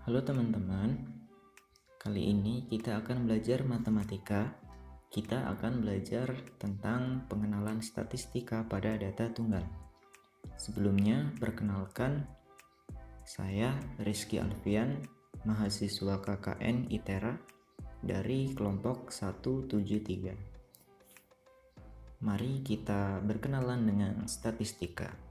Halo teman-teman, kali ini kita akan belajar matematika. Kita akan belajar tentang pengenalan statistika pada data tunggal. Sebelumnya, perkenalkan, saya Rizky Alfian, mahasiswa KKN ITERA dari kelompok 173. Mari kita berkenalan dengan statistika.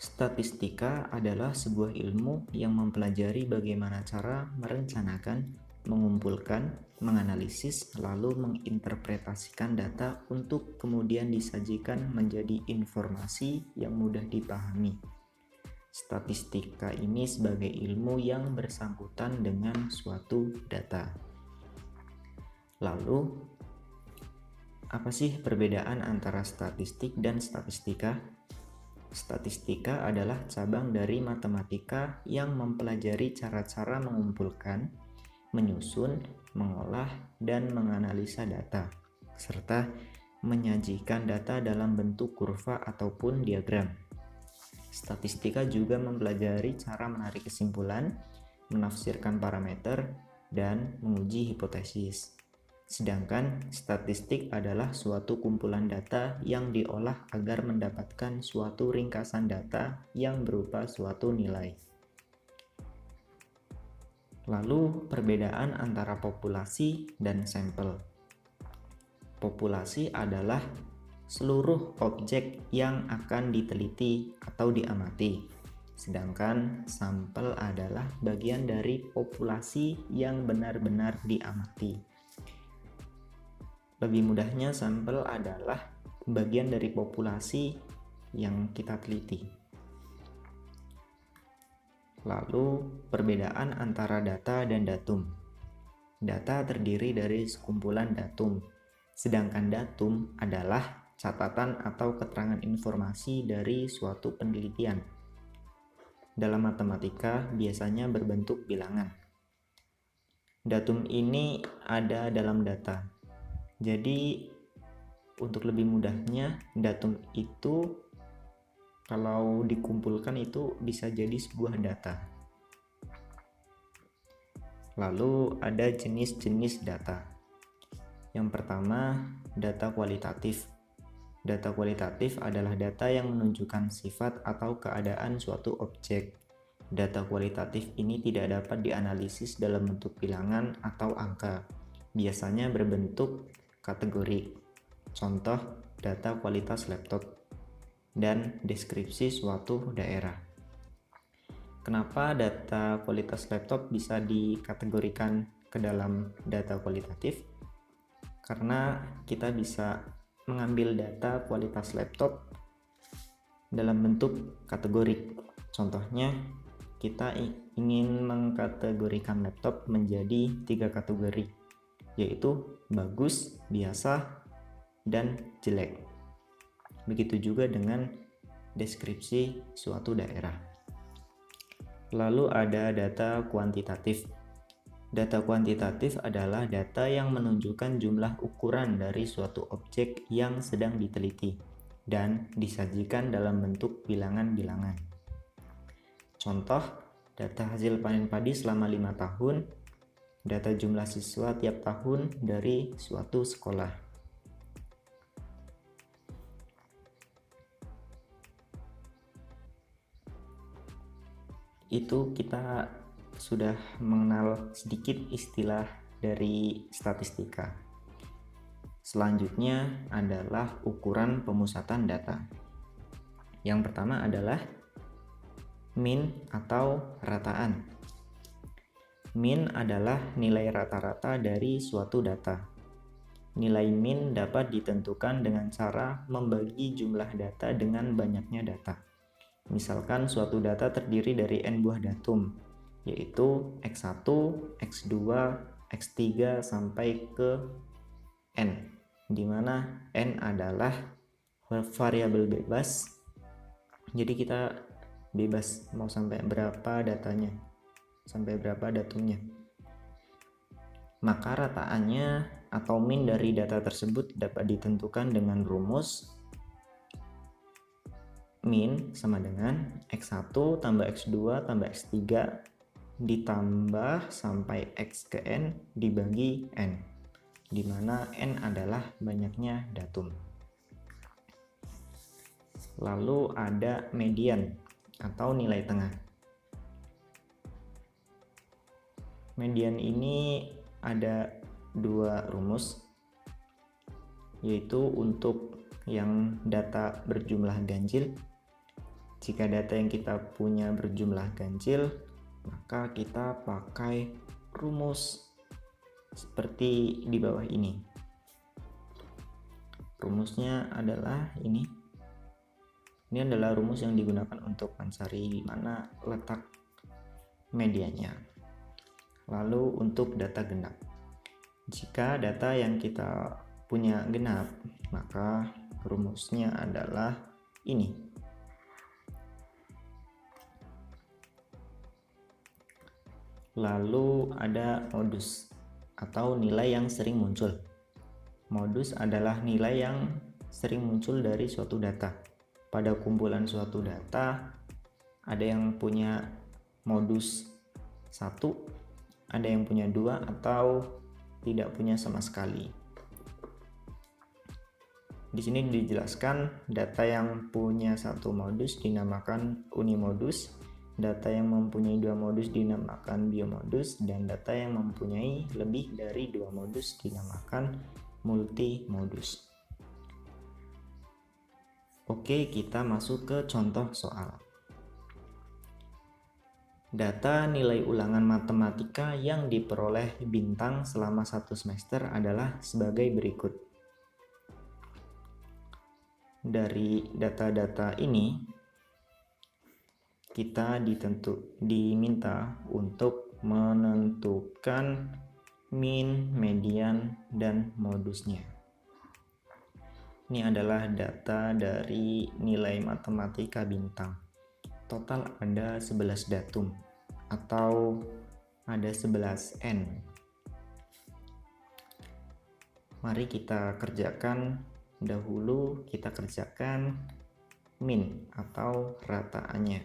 Statistika adalah sebuah ilmu yang mempelajari bagaimana cara merencanakan, mengumpulkan, menganalisis, lalu menginterpretasikan data untuk kemudian disajikan menjadi informasi yang mudah dipahami. Statistika ini sebagai ilmu yang bersangkutan dengan suatu data. Lalu, apa sih perbedaan antara statistik dan statistika? Statistika adalah cabang dari matematika yang mempelajari cara-cara mengumpulkan, menyusun, mengolah, dan menganalisa data, serta menyajikan data dalam bentuk kurva ataupun diagram. Statistika juga mempelajari cara menarik kesimpulan, menafsirkan parameter, dan menguji hipotesis. Sedangkan statistik adalah suatu kumpulan data yang diolah agar mendapatkan suatu ringkasan data yang berupa suatu nilai. Lalu perbedaan antara populasi dan sampel. Populasi adalah seluruh objek yang akan diteliti atau diamati. Sedangkan sampel adalah bagian dari populasi yang benar-benar diamati. Lebih mudahnya, sampel adalah bagian dari populasi yang kita teliti. Lalu, perbedaan antara data dan datum. Data terdiri dari sekumpulan datum, sedangkan datum adalah catatan atau keterangan informasi dari suatu penelitian. Dalam matematika biasanya berbentuk bilangan. Datum ini ada dalam data. Jadi untuk lebih mudahnya, datum itu kalau dikumpulkan itu bisa jadi sebuah data. Lalu ada jenis-jenis data. Yang pertama, data kualitatif. Data kualitatif adalah data yang menunjukkan sifat atau keadaan suatu objek. Data kualitatif ini tidak dapat dianalisis dalam bentuk bilangan atau angka. Biasanya berbentuk kategori, contoh data kualitas laptop, dan deskripsi suatu daerah. Kenapa data kualitas laptop bisa dikategorikan ke dalam data kualitatif? Karena kita bisa mengambil data kualitas laptop dalam bentuk kategori. Contohnya, kita ingin mengkategorikan laptop menjadi 3 kategori, yaitu bagus, biasa, dan jelek. Begitu juga dengan deskripsi suatu daerah. Lalu ada data kuantitatif. Data kuantitatif adalah data yang menunjukkan jumlah ukuran dari suatu objek yang sedang diteliti dan disajikan dalam bentuk bilangan-bilangan. Contoh, data hasil panen padi selama 5 tahun, data jumlah siswa tiap tahun dari suatu sekolah. Itu kita sudah mengenal sedikit istilah dari statistika. Selanjutnya adalah ukuran pemusatan data. Yang pertama adalah mean atau rataan. Mean adalah nilai rata-rata dari suatu data. Nilai mean dapat ditentukan dengan cara membagi jumlah data dengan banyaknya data. Misalkan suatu data terdiri dari n buah datum, yaitu x1, x2, x3 sampai ke n, di mana n adalah variabel bebas. Jadi kita bebas mau sampai berapa datanya, sampai berapa datumnya. Maka rataannya atau mean dari data tersebut dapat ditentukan dengan rumus min sama dengan X1 tambah X2 tambah X3 ditambah sampai X ke N dibagi N, di mana N adalah banyaknya datum. Lalu ada median atau nilai tengah. Median ini ada dua rumus, yaitu untuk yang data berjumlah ganjil. Jika data yang kita punya berjumlah ganjil, maka kita pakai rumus seperti di bawah ini. Rumusnya adalah ini. Ini adalah rumus yang digunakan untuk mencari di mana letak medianya. Lalu untuk data genap. Jika data yang kita punya genap, maka rumusnya adalah ini. Lalu ada modus atau nilai yang sering muncul. Modus adalah nilai yang sering muncul dari suatu data. Pada kumpulan suatu data, ada yang punya modus 1, ada yang punya 2, atau tidak punya sama sekali. Di sini dijelaskan data yang punya satu modus dinamakan unimodus, data yang mempunyai 2 modus dinamakan bimodus, dan data yang mempunyai lebih dari 2 modus dinamakan multimodus. Oke, kita masuk ke contoh soal. Data nilai ulangan matematika yang diperoleh Bintang selama 1 semester adalah sebagai berikut. Dari data-data ini, kita diminta untuk menentukan min, median, dan modusnya. Ini adalah data dari nilai matematika Bintang. Total ada 11 datum atau ada 11 N. Mari kita kerjakan dahulu, kita kerjakan min atau rataannya.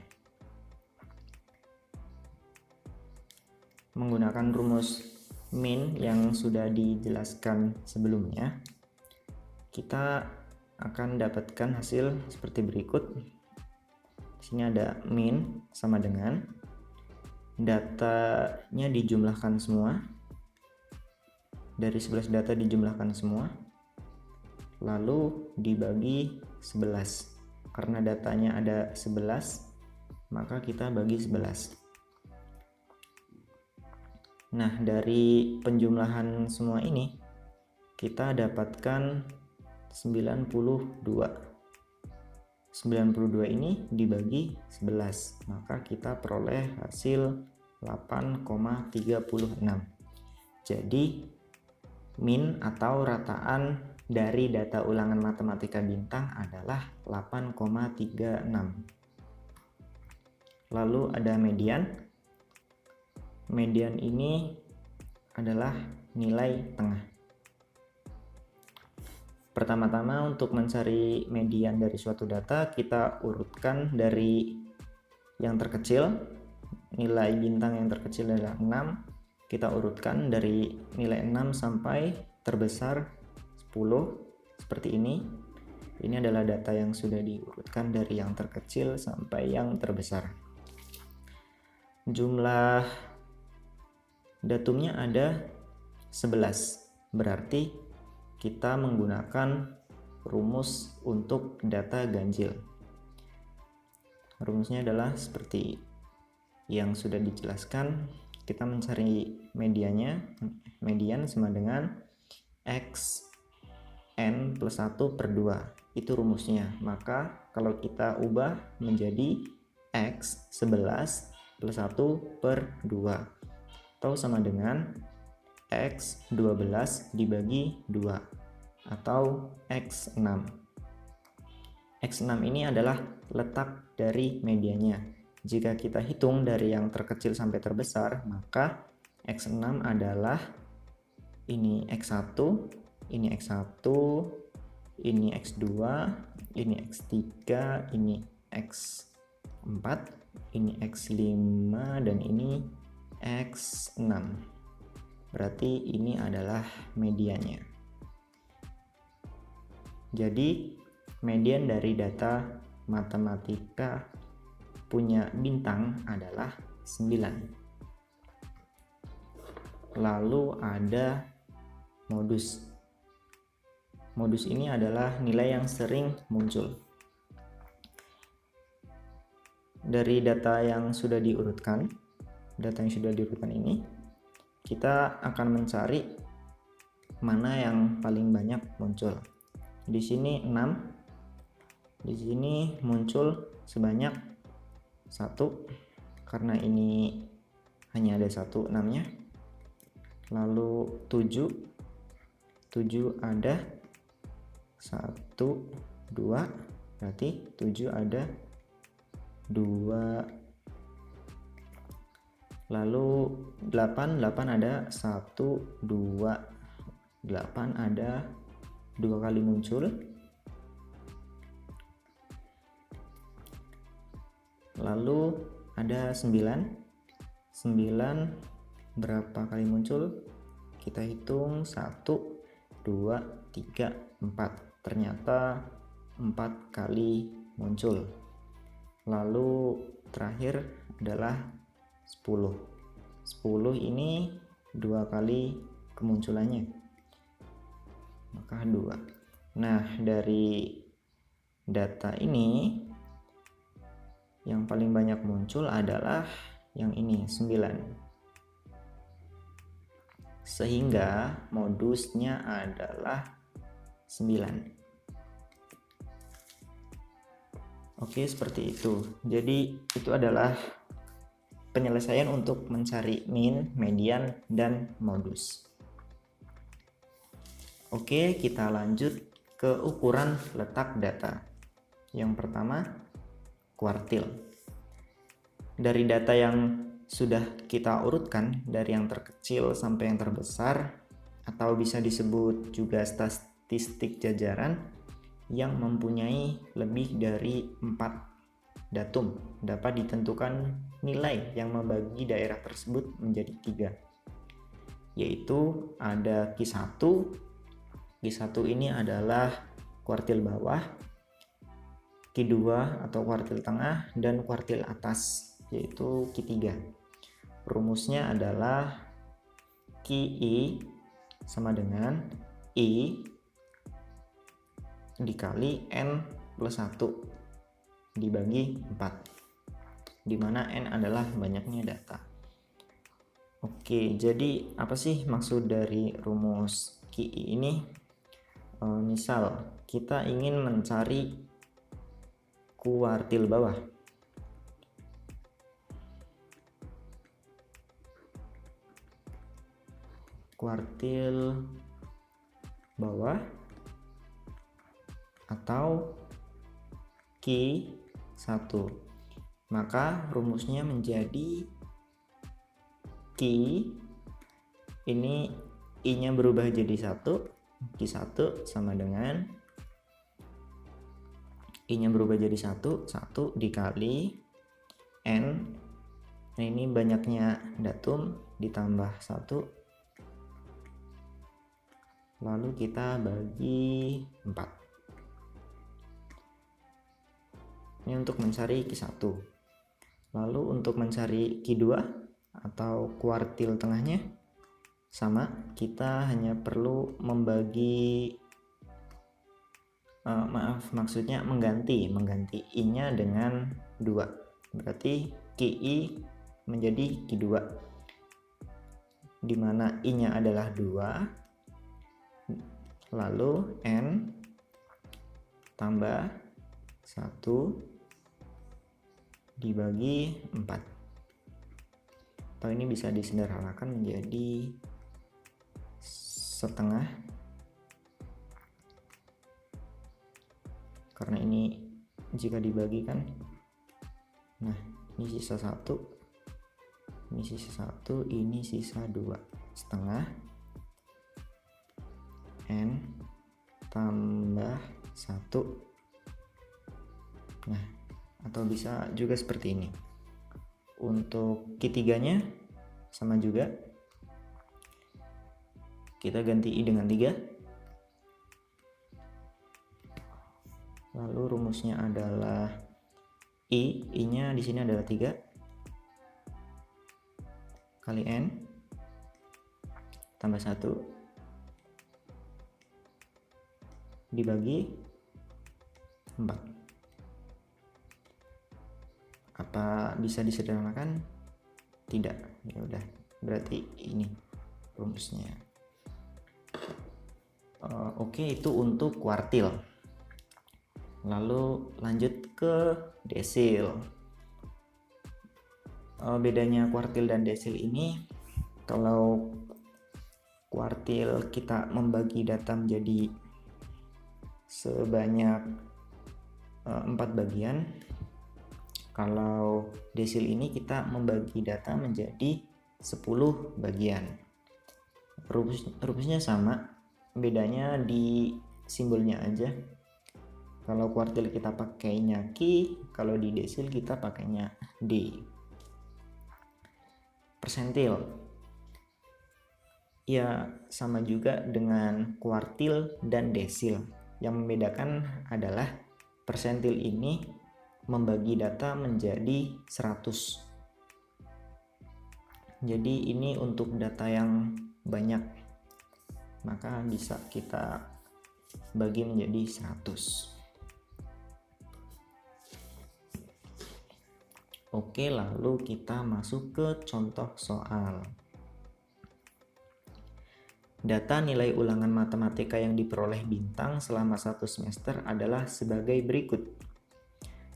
Menggunakan rumus min yang sudah dijelaskan sebelumnya, kita akan dapatkan hasil seperti berikut. Di sini ada min sama dengan datanya dijumlahkan semua. Dari 11 data dijumlahkan semua, lalu dibagi 11. Karena datanya ada 11, maka kita bagi 11. Nah, dari penjumlahan semua ini kita dapatkan 92. 92 ini dibagi 11, maka kita peroleh hasil 8,36. Jadi min atau rataan dari data ulangan matematika Bintang adalah 8,36. Lalu ada median. Median ini adalah nilai tengah. Pertama-tama untuk mencari median dari suatu data, kita urutkan dari yang terkecil. Nilai Bintang yang terkecil adalah 6. Kita urutkan dari nilai 6 sampai terbesar 10 seperti ini. Ini adalah data yang sudah diurutkan dari yang terkecil sampai yang terbesar. Jumlah datumnya ada 11, berarti kita menggunakan rumus untuk data ganjil. Rumusnya adalah seperti yang sudah dijelaskan. Kita mencari mediannya. Median sama dengan X N plus 1 per 2. Itu rumusnya. Maka kalau kita ubah menjadi X 11 plus 1 per 2, atau sama dengan X 12 dibagi 2, atau X6. X6 ini adalah letak dari medianya. Jika kita hitung dari yang terkecil sampai terbesar, maka X6 adalah ini X1, ini X2, ini X3, ini X4, ini X5, dan ini X6. Berarti ini adalah mediannya. Jadi median dari data matematika punya bintang adalah 9. Lalu ada modus. Modus ini adalah nilai yang sering muncul. Dari data yang sudah diurutkan, ini, kita akan mencari mana yang paling banyak muncul. Di sini 6, di sini muncul sebanyak 1, karena ini hanya ada 1 6-nya. Lalu 7 ada 1 2, berarti 7 ada 2. Lalu 8 ada 1 2, 8 ada 2 kali muncul. Lalu ada 9 berapa kali muncul? Kita hitung 1 2 3 4, ternyata 4 kali muncul. Lalu terakhir adalah 10 ini 2 kali kemunculannya, maka 2. Nah, dari data ini yang paling banyak muncul adalah yang ini, 9. Sehingga modusnya adalah 9. Oke, seperti itu. Jadi itu adalah penyelesaian untuk mencari min, median, dan modus. Oke, kita lanjut ke ukuran letak data. Yang pertama, kuartil. Dari data yang sudah kita urutkan, dari yang terkecil sampai yang terbesar, atau bisa disebut juga statistik jajaran, yang mempunyai lebih dari 4 datum, dapat ditentukan nilai yang membagi daerah tersebut menjadi 3, yaitu ada Q1. Q1 ini adalah kuartil bawah, Q2 atau kuartil tengah, dan kuartil atas, yaitu Q3. Rumusnya adalah QI sama dengan I dikali N plus 1 dibagi 4, dimana N adalah banyaknya data. Oke, jadi apa sih maksud dari rumus QI ini? Misal kita ingin mencari kuartil bawah. Kuartil bawah atau Q1, maka rumusnya menjadi Q ini I nya berubah jadi 1, Q1 sama dengan I nya berubah jadi 1 dikali N, nah ini banyaknya datum ditambah 1, lalu kita bagi 4. Ini untuk mencari Q1. Lalu untuk mencari Q2 atau kuartil tengahnya, sama, kita hanya perlu membagi mengganti I nya dengan 2, berarti QI menjadi Q2, dimana I nya adalah 2, lalu N tambah 1 dibagi 4, atau ini bisa disederhanakan menjadi setengah, karena ini jika dibagikan, nah ini sisa 1, ini sisa 1, ini sisa 2, setengah N tambah 1. Nah, atau bisa juga seperti ini. Untuk Q3-nya sama juga, kita ganti I dengan 3. Lalu rumusnya adalah I-nya di sini adalah 3 kali N tambah 1 dibagi 4. Apa bisa disederhanakan? Tidak. Ya udah, berarti ini rumusnya. Oke, itu untuk kuartil. Lalu lanjut ke desil. Bedanya kuartil dan desil ini, kalau kuartil kita membagi data menjadi sebanyak 4 bagian. Kalau desil ini kita membagi data menjadi 10 bagian. Rumusnya sama, bedanya di simbolnya aja. Kalau kuartil kita pakainya Q, kalau di desil kita pakainya D. Persentil ya sama juga dengan kuartil dan desil. Yang membedakan adalah persentil ini membagi data menjadi 100. Jadi ini untuk data yang banyak, maka bisa kita bagi menjadi 100. Oke, lalu kita masuk ke contoh soal. Data nilai ulangan matematika yang diperoleh Bintang selama 1 semester adalah sebagai berikut.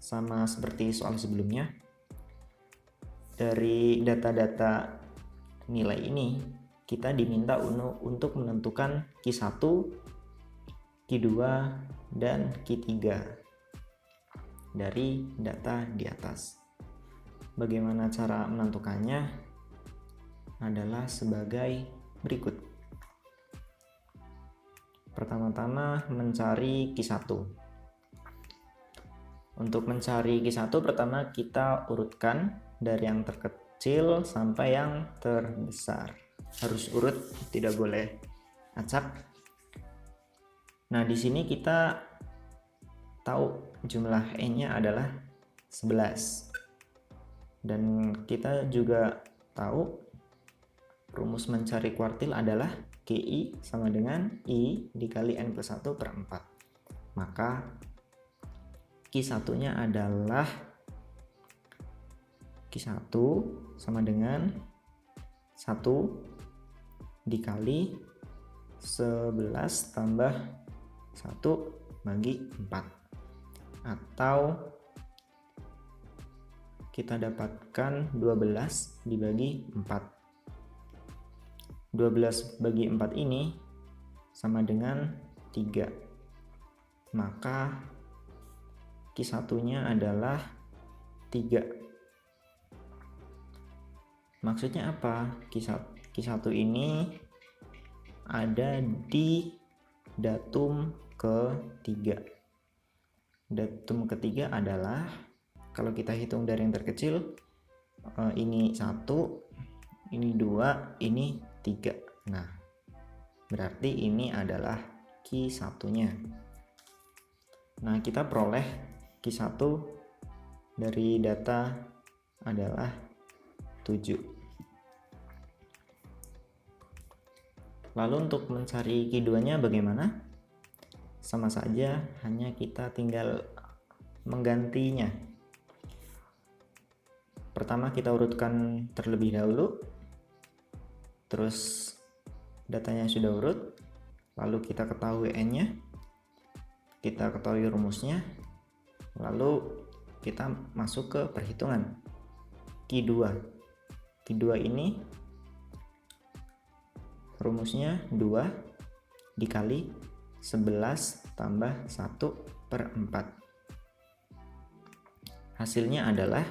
Sama seperti soal sebelumnya, dari data-data nilai ini kita diminta untuk menentukan Q1, Q2, dan Q3 dari data di atas. Bagaimana cara menentukannya? Adalah sebagai berikut. Pertama-tama mencari Q1. Untuk mencari Q1 pertama kita urutkan dari yang terkecil sampai yang terbesar. Harus urut, tidak boleh acak. Nah, di sini kita tahu jumlah N-nya adalah 11. Dan kita juga tahu rumus mencari kuartil adalah QI sama dengan I dikali N plus 1 per 4. Maka Q1-nya adalah Q1 sama dengan 1 dikali 11 tambah 1 bagi 4. Atau kita dapatkan 12 dibagi 4. 12 bagi 4 ini sama dengan 3. Maka Q1-nya adalah 3. Maksudnya apa? Q1 ini ada di datum ketiga. Datum ketiga adalah, kalau kita hitung dari yang terkecil, ini 1, ini 2, ini 3. Nah, berarti ini adalah Q1-nya. Nah, kita peroleh Q1 dari data adalah 7. Lalu untuk mencari Q2-nya bagaimana? Sama saja, hanya kita tinggal menggantinya. Pertama kita urutkan terlebih dahulu, terus datanya sudah urut, lalu kita ketahui N-nya, kita ketahui rumusnya, lalu kita masuk ke perhitungan Q2. Q2 ini rumusnya 2 dikali 11 tambah 1 per 4. Hasilnya adalah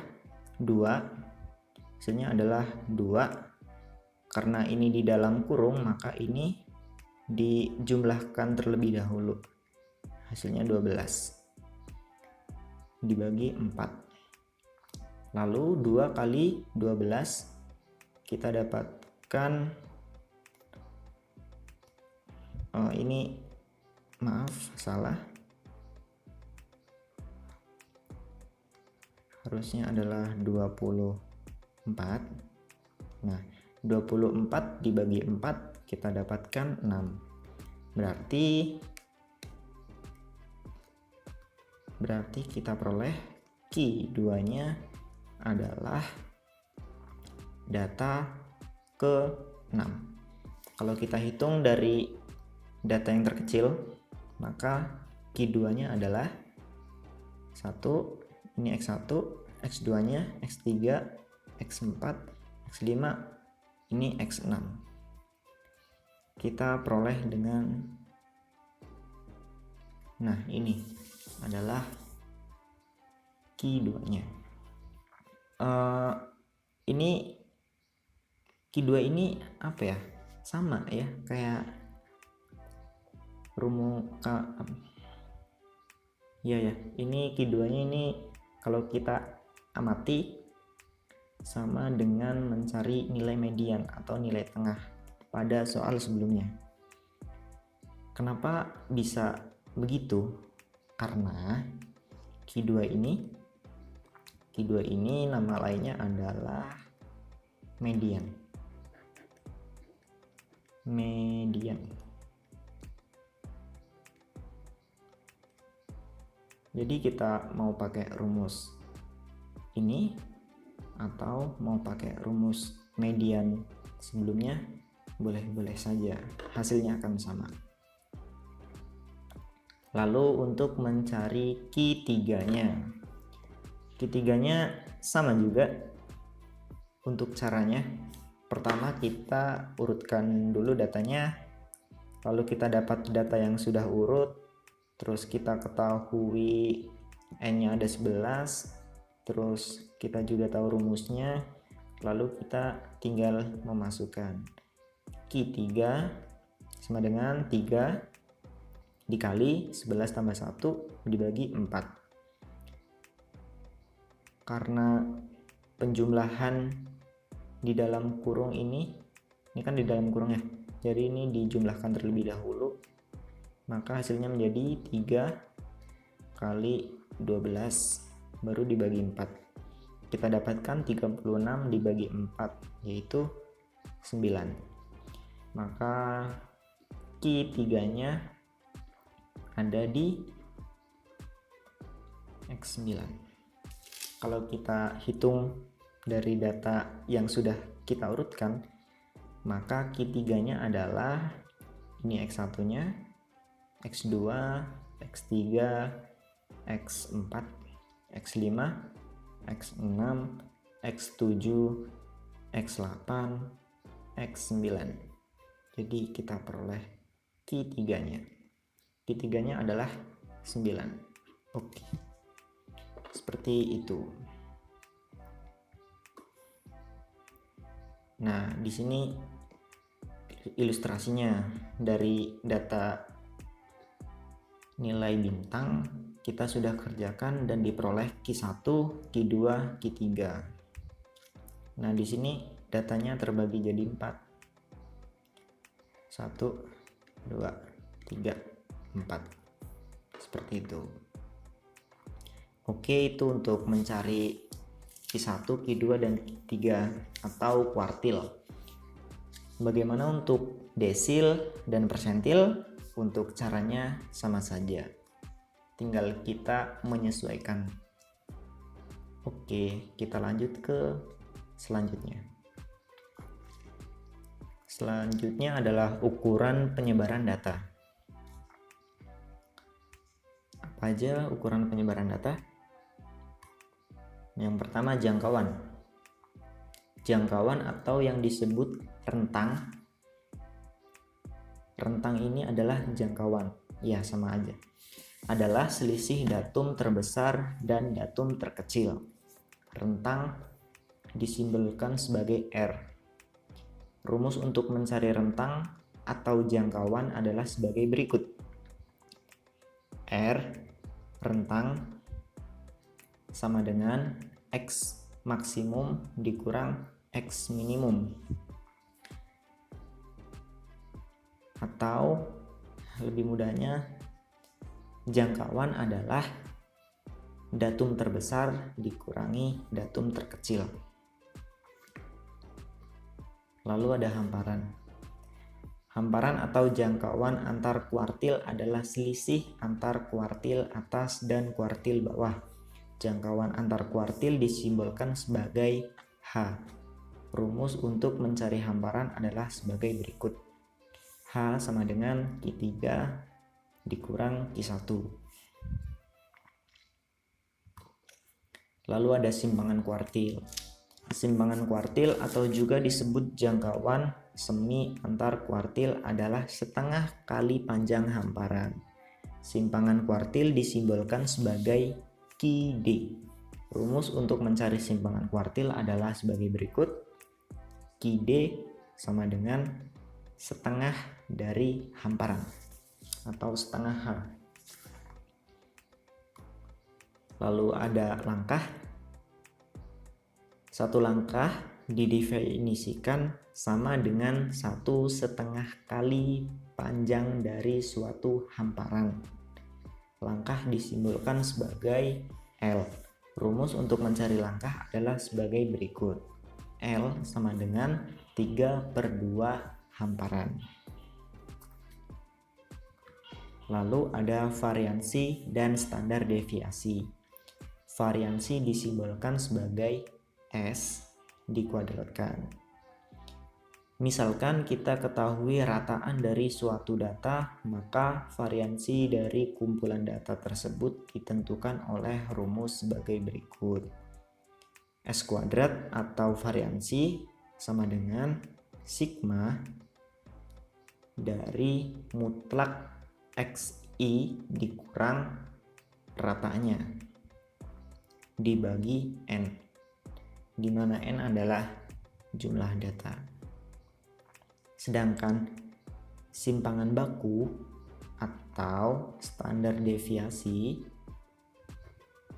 2. Hasilnya adalah 2. Karena ini di dalam kurung, maka ini dijumlahkan terlebih dahulu. Hasilnya 12. dibagi 4. Lalu 2 kali 12 kita dapatkan, ini maaf salah, harusnya adalah 24. Nah, 24 dibagi 4 kita dapatkan 6. Berarti kita peroleh Q2-nya adalah data ke-6. Kalau kita hitung dari data yang terkecil, maka Q2-nya adalah 1, ini X1, X2-nya, X3, X4, X5, ini X6. Kita peroleh dengan, nah ini adalah Q2-nya. Ini Q2 ini apa ya? Sama ya, kayak rumus ya, ini Q2-nya ini kalau kita amati sama dengan mencari nilai median atau nilai tengah pada soal sebelumnya. Kenapa bisa begitu? Karena Q2 ini nama lainnya adalah median. Jadi kita mau pakai rumus ini atau mau pakai rumus median sebelumnya, boleh-boleh saja, hasilnya akan sama. Lalu untuk mencari Q3-nya sama juga untuk caranya. Pertama kita urutkan dulu datanya, lalu kita dapat data yang sudah urut, terus kita ketahui N-nya ada 11, terus kita juga tahu rumusnya, lalu kita tinggal memasukkan Q3 sama dengan 3 dikali 11 tambah 1 dibagi 4. Karena penjumlahan di dalam kurung ini kan di dalam kurung ya, jadi ini dijumlahkan terlebih dahulu, maka hasilnya menjadi 3 kali 12 baru dibagi 4. Kita dapatkan 36 dibagi 4 yaitu 9. Maka Q3-nya ada di X9. Kalau kita hitung dari data yang sudah kita urutkan, maka Q3-nya adalah ini X1-nya, X2, X3, X4, X5, X6, X7, X8, X9. Jadi kita peroleh Q3-nya. Q3-nya adalah 9. Oke. Seperti itu. Nah, di sini ilustrasinya dari data nilai bintang kita sudah kerjakan dan diperoleh Q1, Q2, Q3. Nah, di sini datanya terbagi jadi 4. 1, 2, 3, 4. Seperti itu. Oke, itu untuk mencari Q1, Q2, dan Q3 atau kuartil. Bagaimana untuk desil dan persentil? Untuk caranya sama saja, tinggal kita menyesuaikan. Oke, kita lanjut ke selanjutnya. Selanjutnya adalah ukuran penyebaran data. Apa aja ukuran penyebaran data? Yang pertama, jangkauan. Jangkauan atau yang disebut rentang. Rentang ini adalah jangkauan. Ya, sama aja. Adalah selisih datum terbesar dan datum terkecil. Rentang disimbolkan sebagai R. Rumus untuk mencari rentang atau jangkauan adalah sebagai berikut. R rentang sama dengan X maksimum dikurang X minimum. Atau lebih mudahnya, jangkauan adalah datum terbesar dikurangi datum terkecil. Lalu ada hamparan. Hamparan atau jangkauan antar kuartil adalah selisih antar kuartil atas dan kuartil bawah. Jangkauan antar kuartil disimbolkan sebagai H. Rumus untuk mencari hamparan adalah sebagai berikut. H sama dengan Q3 dikurang Q1. Lalu ada simpangan kuartil. Simpangan kuartil atau juga disebut jangkauan semi antar kuartil adalah setengah kali panjang hamparan. Simpangan kuartil disimbolkan sebagai QD. Rumus untuk mencari simpangan kuartil adalah sebagai berikut. QD sama dengan setengah dari hamparan atau setengah H. Lalu ada langkah. Satu langkah didefinisikan sama dengan 1,5 kali panjang dari suatu hamparan. Langkah disimbolkan sebagai L. Rumus untuk mencari langkah adalah sebagai berikut. L sama dengan 3/2 hamparan. Lalu ada variansi dan standar deviasi. Variansi disimbolkan sebagai S dikuadratkan. Misalkan kita ketahui rataan dari suatu data, maka variansi dari kumpulan data tersebut ditentukan oleh rumus sebagai berikut. S kuadrat atau variansi sama dengan sigma dari mutlak XI dikurang ratanya dibagi N, di mana N adalah jumlah data. Sedangkan simpangan baku atau standar deviasi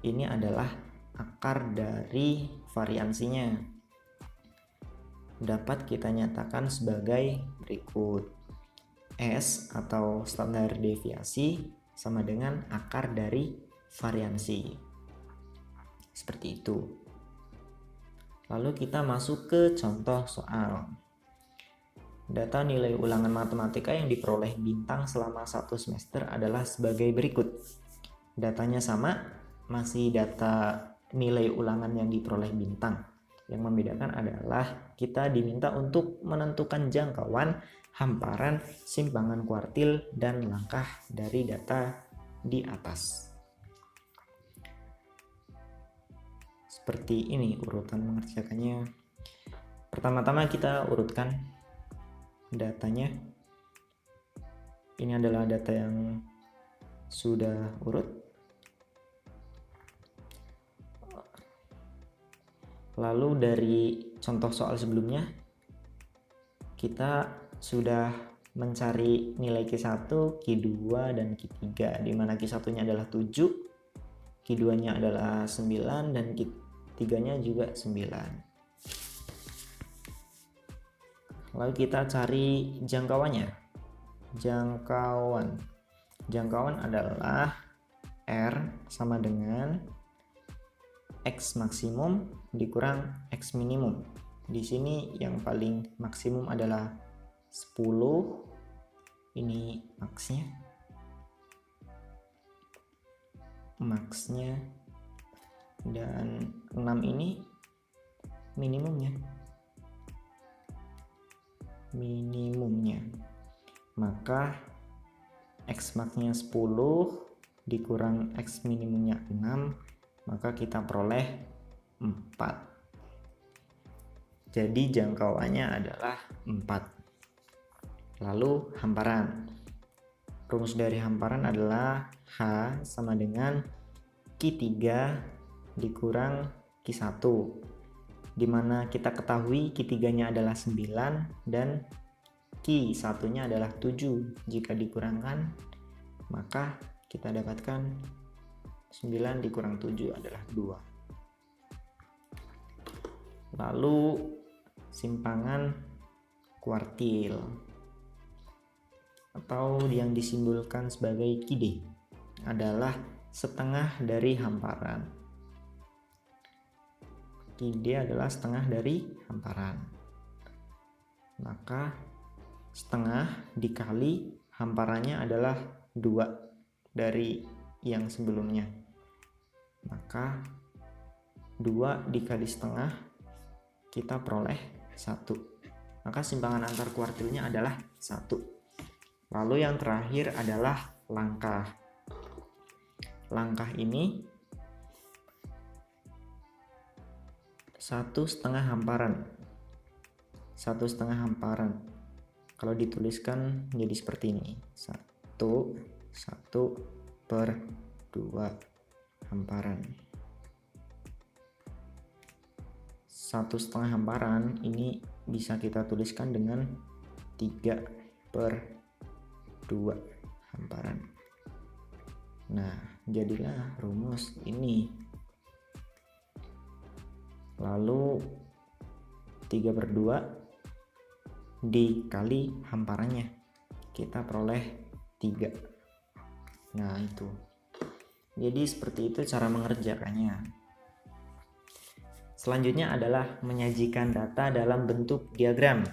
ini adalah akar dari variansinya. Dapat kita nyatakan sebagai berikut. S atau standar deviasi sama dengan akar dari variansi. Seperti itu. Lalu kita masuk ke contoh soal. Data nilai ulangan matematika yang diperoleh Bintang selama 1 semester adalah sebagai berikut. Datanya sama, masih data nilai ulangan yang diperoleh Bintang. Yang membedakan adalah kita diminta untuk menentukan jangkauan, hamparan, simpangan kuartil, dan langkah dari data di atas. Seperti ini urutan mengerjakannya. Pertama-tama kita urutkan datanya. Ini adalah data yang sudah urut. Lalu dari contoh soal sebelumnya, kita sudah mencari nilai Q1, Q2, dan Q3, di mana Q1-nya adalah 7, Q2-nya adalah 9, dan Q3-nya juga 9. Lalu kita cari jangkauannya. Jangkauan adalah R sama dengan X maksimum dikurang X minimum. Di sini yang paling maksimum adalah 10. Ini maksnya. Dan 6 ini minimumnya. Maka X max-nya 10 dikurang X minimumnya 6, maka kita peroleh 4. Jadi jangkauannya adalah 4. Lalu hamparan. Rumus dari hamparan adalah H sama dengan Q3 dikurang Q1, di mana kita ketahui Q3-nya adalah 9 dan Q1-nya adalah 7. Jika dikurangkan, maka kita dapatkan 9 dikurang 7 adalah 2. Lalu simpangan kuartil atau yang disimbolkan sebagai kide adalah setengah dari hamparan. Kide adalah setengah dari hamparan. Maka setengah dikali hamparannya adalah 2 dari yang sebelumnya. Maka 2 dikali setengah kita peroleh 1. Maka simpangan antar kuartilnya adalah 1. Lalu yang terakhir adalah langkah. Langkah ini 1/2 hamparan. 1/2 hamparan. Kalau dituliskan jadi seperti ini. 1/2 hamparan. 1/2 hamparan ini bisa kita tuliskan dengan 3/2 hamparan. Nah, jadilah rumus ini. Lalu 3/2 dikali hamparannya, kita peroleh 3. Nah, itu. Jadi seperti itu cara mengerjakannya. Selanjutnya adalah menyajikan data dalam bentuk diagram.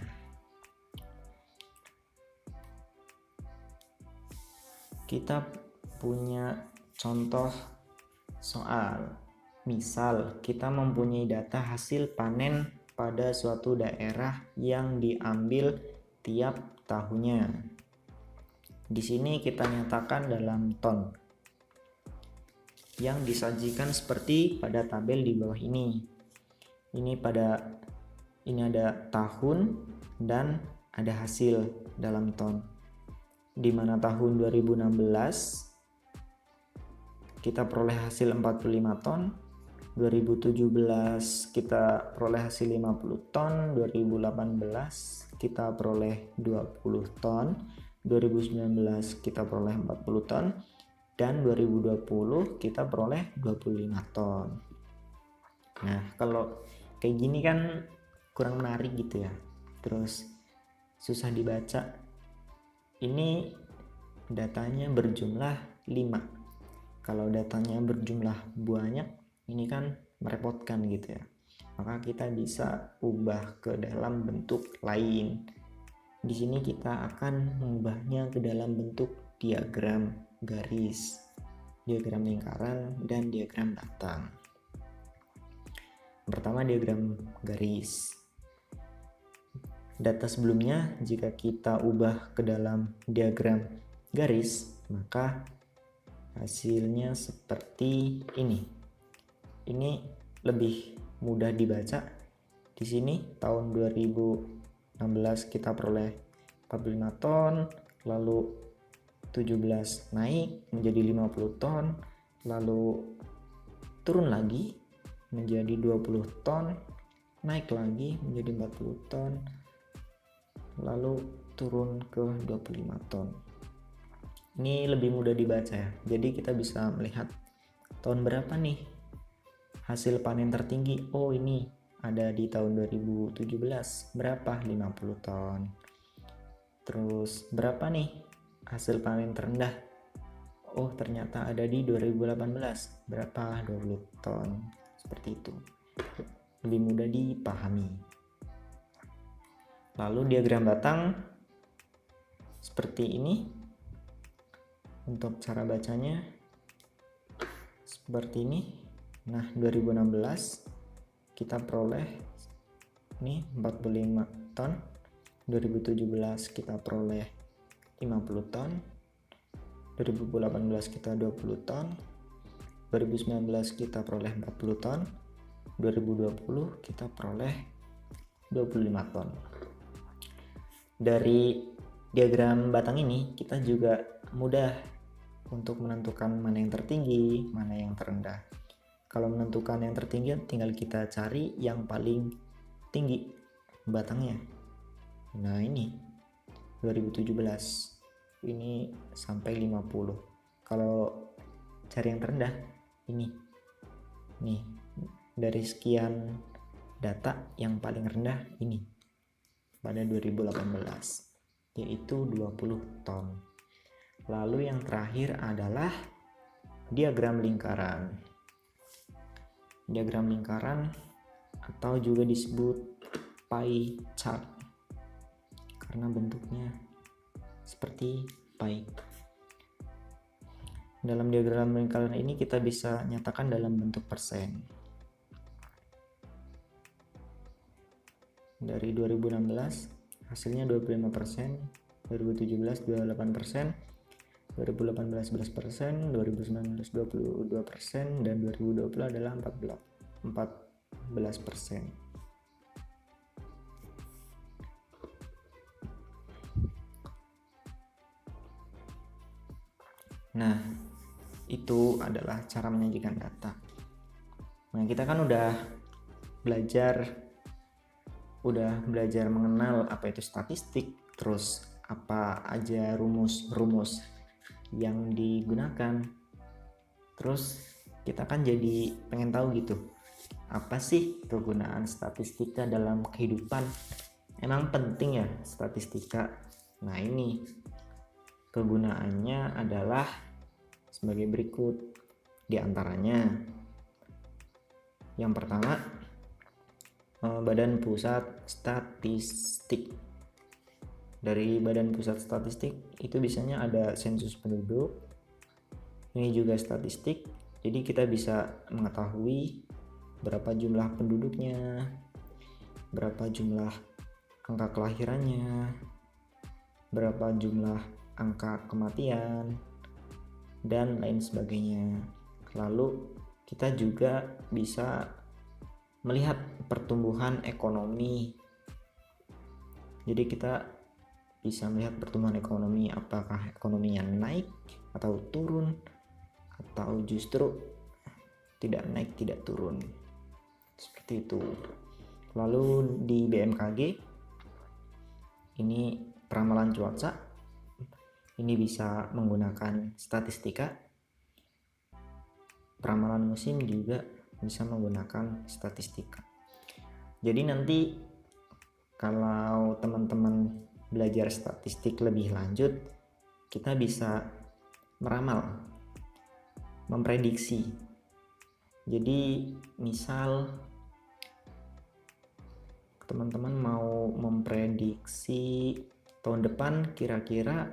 Kita punya contoh soal. Misal kita mempunyai data hasil panen pada suatu daerah yang diambil tiap tahunnya. Di sini kita nyatakan dalam ton. Yang disajikan seperti pada tabel di bawah ini. Ini ada tahun dan ada hasil dalam ton. Di mana tahun 2016 kita peroleh hasil 45 ton, 2017 kita peroleh hasil 50 ton, 2018 kita peroleh 20 ton, 2019 kita peroleh 40 ton, dan 2020 kita peroleh 25 ton. Nah, kalau kayak gini kan kurang menarik gitu ya, terus susah dibaca. Ini datanya berjumlah 5. Kalau datanya berjumlah banyak, ini kan merepotkan gitu ya. Maka kita bisa ubah ke dalam bentuk lain. Di sini kita akan mengubahnya ke dalam bentuk diagram garis, diagram lingkaran, dan diagram batang. Pertama, diagram garis. Data sebelumnya jika kita ubah ke dalam diagram garis, maka hasilnya seperti ini. Ini lebih mudah dibaca. Di sini tahun 2016 kita peroleh 45 ton, lalu 17 naik menjadi 50 ton, lalu turun lagi menjadi 20 ton, naik lagi menjadi 40 ton, lalu turun ke 25 ton. Ini lebih mudah dibaca ya. Jadi kita bisa melihat tahun berapa nih hasil panen tertinggi. Oh, ini ada di tahun 2017. Berapa? 50 ton. Terus berapa nih hasil panen terendah? Oh, ternyata ada di 2018. Berapa? 20 ton. Seperti itu. Lebih mudah dipahami. Lalu diagram batang seperti ini. Untuk cara bacanya seperti ini. Nah, 2016 kita peroleh ini 45 ton, 2017 kita peroleh 50 ton, 2018 kita 20 ton, 2019 kita peroleh 40 ton, 2020 kita peroleh 25 ton. Dari diagram batang ini kita juga mudah untuk menentukan mana yang tertinggi, mana yang terendah. Kalau menentukan yang tertinggi tinggal kita cari yang paling tinggi batangnya. Nah, ini 2017 ini sampai 50. Kalau cari yang terendah ini nih, dari sekian data yang paling rendah ini pada 2018 yaitu 20 ton. Lalu yang terakhir adalah diagram lingkaran. Diagram lingkaran atau juga disebut pie chart karena bentuknya seperti pie. Dalam diagram lingkaran ini kita bisa nyatakan dalam bentuk persen. Dari 2016 hasilnya 25%, 2017 28%, 2018 11%, 2019 22%, dan 2020 adalah 14%. Nah, itu adalah cara menyajikan data. Nah, kita kan udah belajar mengenal apa itu statistik, terus apa aja rumus-rumus yang digunakan. Terus kita kan jadi pengen tahu gitu, apa sih kegunaan statistika dalam kehidupan? Emang penting ya statistika? Nah, ini kegunaannya adalah sebagai berikut. Di antaranya, yang pertama, Badan Pusat Statistik. Dari Badan Pusat Statistik itu biasanya ada sensus penduduk. Ini juga statistik. Jadi kita bisa mengetahui berapa jumlah penduduknya, berapa jumlah angka kelahirannya, berapa jumlah angka kematian, dan lain sebagainya. Lalu kita juga bisa melihat pertumbuhan ekonomi. Jadi kita bisa melihat pertumbuhan ekonomi, apakah ekonominya naik atau turun, atau justru tidak naik tidak turun, seperti itu. Lalu di BMKG ini peramalan cuaca, ini bisa menggunakan statistika. Peramalan musim juga bisa menggunakan statistika. Jadi nanti kalau teman-teman belajar statistik lebih lanjut, kita bisa meramal, memprediksi. Jadi misal teman-teman mau memprediksi tahun depan kira-kira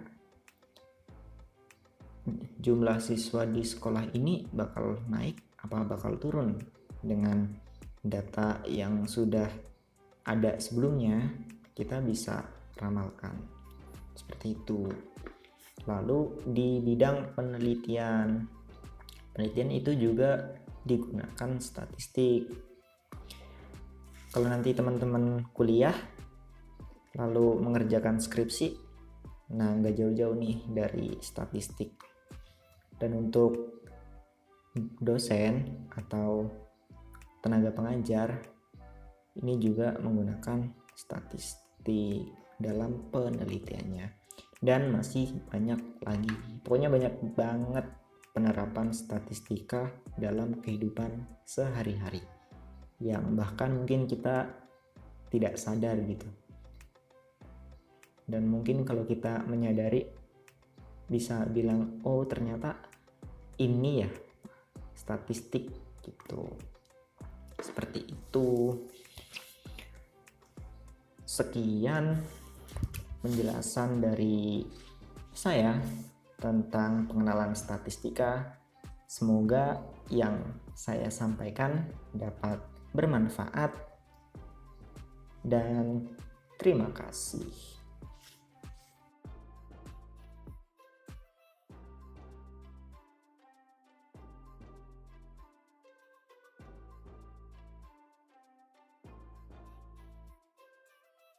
jumlah siswa di sekolah ini bakal naik apa bakal turun, dengan data yang sudah ada sebelumnya kita bisa ramalkan seperti itu. Lalu di bidang penelitian itu juga digunakan statistik. Kalau nanti teman-teman kuliah lalu mengerjakan skripsi, nah nggak jauh-jauh nih dari statistik. Dan untuk dosen atau tenaga pengajar ini juga menggunakan statistik dalam penelitiannya, dan masih banyak lagi. Pokoknya banyak banget penerapan statistika dalam kehidupan sehari-hari yang bahkan mungkin kita tidak sadar gitu. Dan mungkin kalau kita menyadari bisa bilang, oh ternyata ini ya statistik gitu. Seperti itu. Sekian penjelasan dari saya tentang pengenalan statistika. Semoga yang saya sampaikan dapat bermanfaat dan terima kasih.